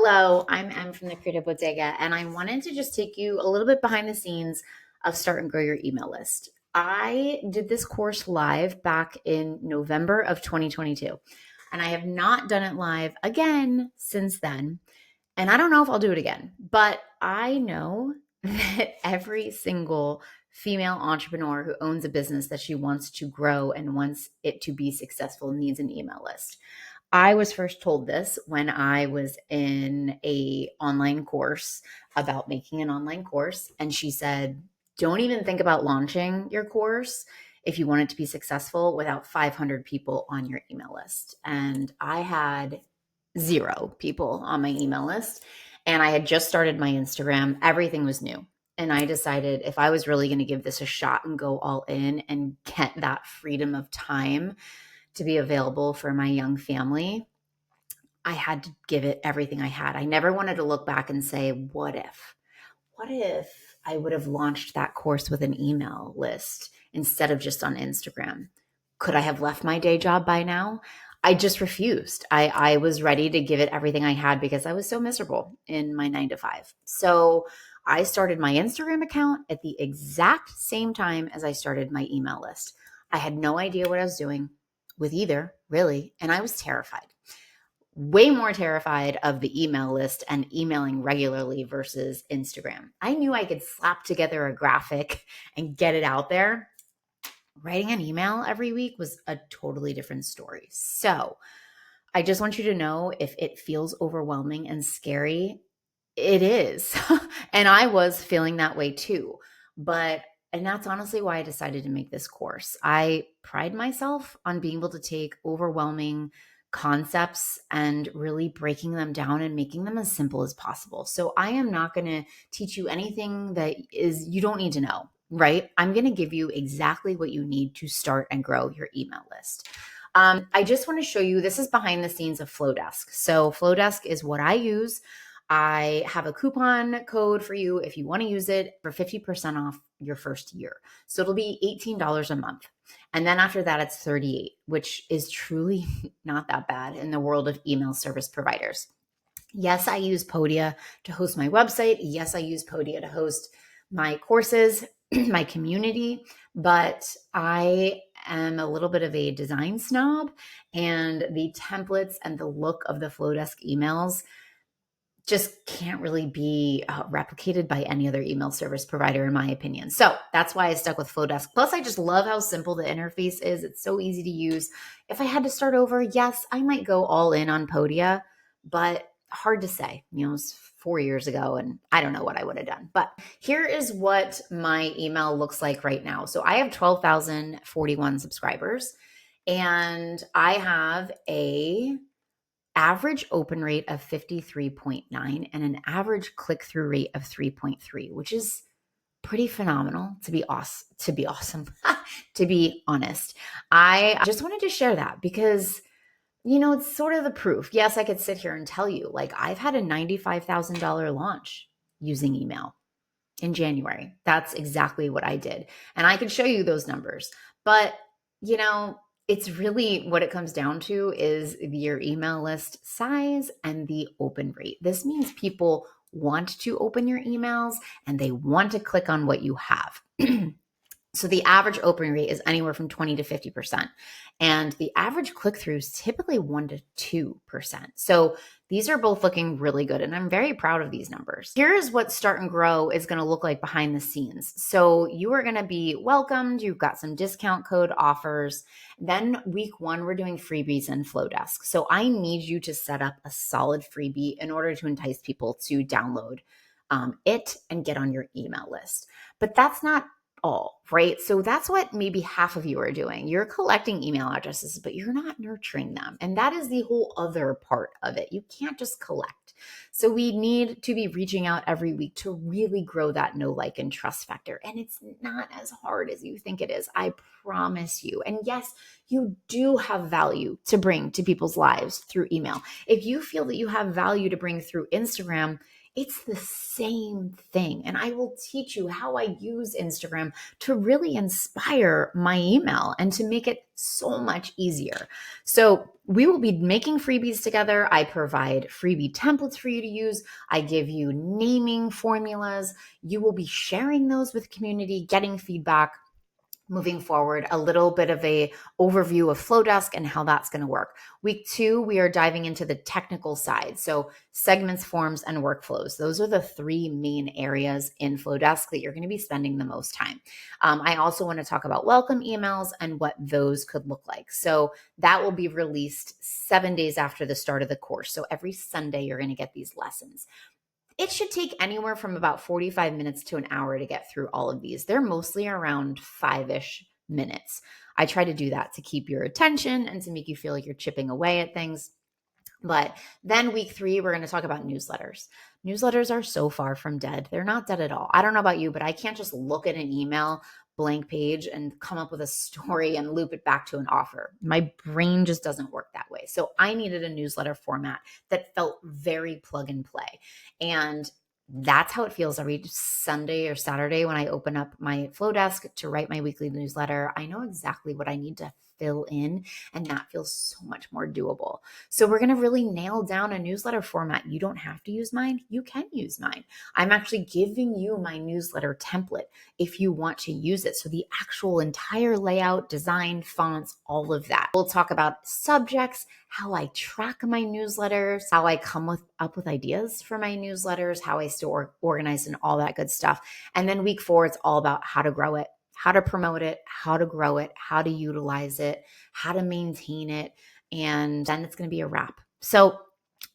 Hello, I'm Em from the Creative Bodega, and I wanted to just take you a little bit behind the scenes of Start and Grow Your Email List. I did this course live back in November of 2022, and I have not done it live again since then. And I don't know if I'll do it again, but I know that every single female entrepreneur who owns a business that she wants to grow and wants it to be successful needs an email list. I was first told this when I was in a online course about making an online course, and she said, "Don't even think about launching your course if you want it to be successful without 500 people on your email list." And I had 0 people on my email list, and I had just started my Instagram. Everything was new. And I decided if I was really going to give this a shot and go all in and get that freedom of time to be available for my young family, I had to give it everything I had. I never wanted to look back and say, what if? What if I would have launched that course with an email list instead of just on Instagram? Could I have left my day job by now? I just refused. I was ready to give it everything I had because I was so miserable in my 9 to 5. So I started my Instagram account at the exact same time as I started my email list. I had no idea what I was doing with either, really, and I was terrified. Way more terrified of the email list and emailing regularly versus Instagram. I knew I could slap together a graphic and get it out there. Writing an email every week was a totally different story. So I just want you to know, if it feels overwhelming and scary, it is. And I was feeling that way too. And that's honestly why I decided to make this course. I pride myself on being able to take overwhelming concepts and really breaking them down and making them as simple as possible. So I am not going to teach you anything that is you don't need to know, right? I'm going to give you exactly what you need to start and grow your email list. I just want to show you, this is behind the scenes of Flowdesk. So Flowdesk is what I use. I have a coupon code for you if you want to use it for 50% off your first year. So it'll be $18 a month. And then after that, it's 38, which is truly not that bad in the world of email service providers. Yes, I use Podia to host my website. Yes, I use Podia to host my courses, my community, but I am a little bit of a design snob, and the templates and the look of the Flowdesk emails just can't really be replicated by any other email service provider, in my opinion. So that's why I stuck with Flowdesk. Plus, I just love how simple the interface is. It's so easy to use. If I had to start over, yes, I might go all in on Podia, but hard to say. It was 4 years ago, and I don't know what I would have done. But here is what my email looks like right now. So I have 12,041 subscribers, and I have a average open rate of 53.9 and an average click-through rate of 3.3, which is pretty phenomenal, to be awesome, to be honest. I just wanted to share that because it's sort of the proof. Yes, I could sit here and tell you, like, I've had a $95,000 launch using email in January. That's exactly what I did. And I could show you those numbers. But, it's really what it comes down to is your email list size and the open rate. This means people want to open your emails and they want to click on what you have. So the average open rate is anywhere from 20 to 50%. And the average click-through is typically 1 to 2%. So these are both looking really good. And I'm very proud of these numbers. Here's what Start and Grow is going to look like behind the scenes. So you are going to be welcomed. You've got some discount code offers. Then week 1, we're doing freebies in Flowdesk. So I need you to set up a solid freebie in order to entice people to download it and get on your email list. But that's not all, right? So that's what maybe half of you are doing. You're collecting email addresses, but you're not nurturing them. And that is the whole other part of it. You can't just collect. So we need to be reaching out every week to really grow that know, like, and trust factor. And it's not as hard as you think it is. I promise you. And yes, you do have value to bring to people's lives through email. If you feel that you have value to bring through Instagram, It's the same thing. And I will teach you how I use Instagram to really inspire my email and to make it so much easier. So we will be making freebies together. I provide freebie templates for you to use. I give you naming formulas. You will be sharing those with community, getting feedback. Moving forward, a little bit of a overview of Flowdesk and how that's going to work. Week 2, we are diving into the technical side. So segments, forms, and workflows. Those are the 3 main areas in Flowdesk that you're going to be spending the most time. I also want to talk about welcome emails and what those could look like. So that will be released 7 days after the start of the course. So every Sunday, you're going to get these lessons. It should take anywhere from about 45 minutes to an hour to get through all of these. They're mostly around 5-ish minutes. I try to do that to keep your attention and to make you feel like you're chipping away at things. But then week 3, we're going to talk about newsletters. Newsletters are so far from dead. They're not dead at all. I don't know about you, but I can't just look at an email blank page and come up with a story and loop it back to an offer. My brain just doesn't work that way. So I needed a newsletter format that felt very plug and play. And that's how it feels every Sunday or Saturday when I open up my Flowdesk to write my weekly newsletter. I know exactly what I need to fill in, and that feels so much more doable. So we're going to really nail down a newsletter format. You don't have to use mine. You can use mine. I'm actually giving you my newsletter template if you want to use it. So the actual entire layout, design, fonts, all of that. We'll talk about subjects, how I track my newsletters, how I come up with ideas for my newsletters, how I stay organized and all that good stuff. And then week 4, it's all about how to grow it, how to promote it, how to grow it, how to utilize it, how to maintain it. And then it's going to be a wrap. So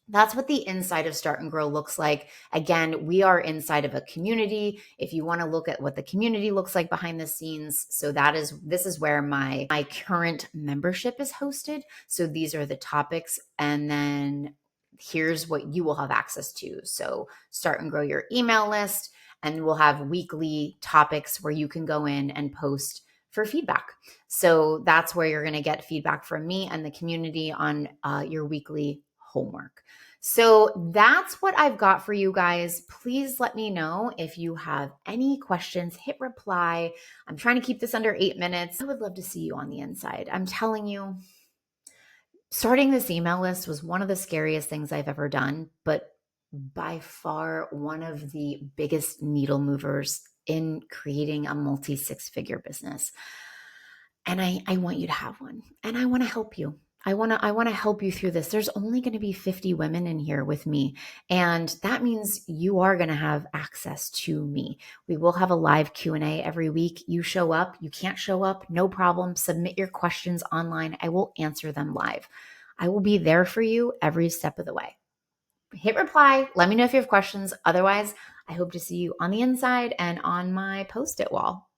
that's what the inside of Start and Grow looks like. Again, we are inside of a community. If you want to look at what the community looks like behind the scenes, so this is where my current membership is hosted. So these are the topics, and then here's what you will have access to. So Start and Grow your email list, and we'll have weekly topics where you can go in and post for feedback. So that's where you're going to get feedback from me and the community on your weekly homework. So that's what I've got for you guys. Please let me know if you have any questions. Hit reply. I'm trying to keep this under 8 minutes. I would love to see you on the inside. I'm telling you, starting this email list was one of the scariest things I've ever done, but by far one of the biggest needle movers in creating a multi-6-figure business. And I want you to have one, and I want to help you. I want to help you through this. There's only going to be 50 women in here with me. And that means you are going to have access to me. We will have a live Q&A every week. You show up, you can't show up, no problem. Submit your questions online. I will answer them live. I will be there for you every step of the way. Hit reply. Let me know if you have questions. Otherwise, I hope to see you on the inside and on my Post-it wall.